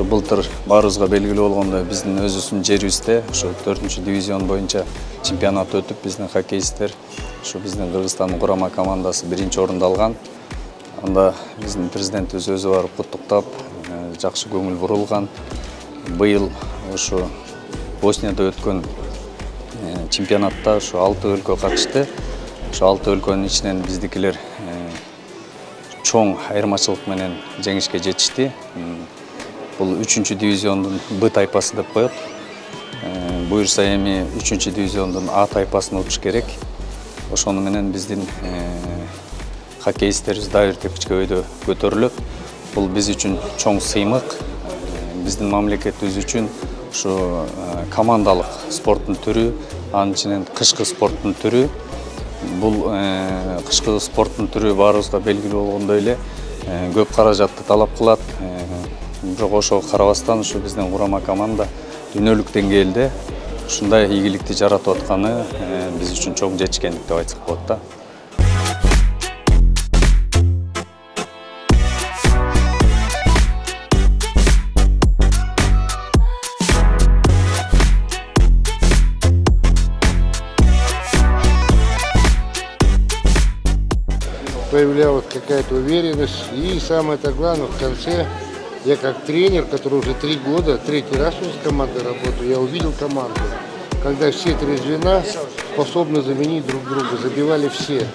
былтыр баарыбызга белгилүү болгондой биздин өзүбүздүн жерибизде ошо 4-дивизион боюнча чемпионат өтүп, биздин хоккеисттер ошо биздин Кыргызстандын курама командасы 1-орунду алган. Анда биздин президентибиз өзү барып куттуктап, жакшы көңүл бурулган. Быйыл ошо Боснияда өткөн чемпионатта ошо 6 өлкө катышты. Ошо 6 өлкөнүн ичинен биздикилер чоң айырмачылык менен жеңишке жетишти. Бул 3-дивизиондун Б тайпасы деп коет. Буюрса эми 3-дивизиондун А тайпасын утуш керек. Ошону менен биздин хоккеисттерибиз дагы бир тепкичке өйдө көтөрүлөт. Бул биз үчүн чоң сыймык. Биздин мамлекетибиз үчүн ушу командалык спорттун түрү, анын ичинен кышкы спорттун түрү. Бул кышкы спорттун түрү баарыбызга белгилүү болгондой эле көп каражатты талап кылат. Бирок ошого карабастан ушу биздин курама команда дүйнөлүк деңгээлде ушундай ийгиликти жаратып атканы биз үчүн чоң жетишкендик деп айтсак болот да. Появлялась какая-то уверенность. И самое-то главное, в конце, я как тренер, который уже 3 года, 3-й раз уже с командой работаю, я увидел команду, когда все 3 звена способны заменить друг друга, забивали все.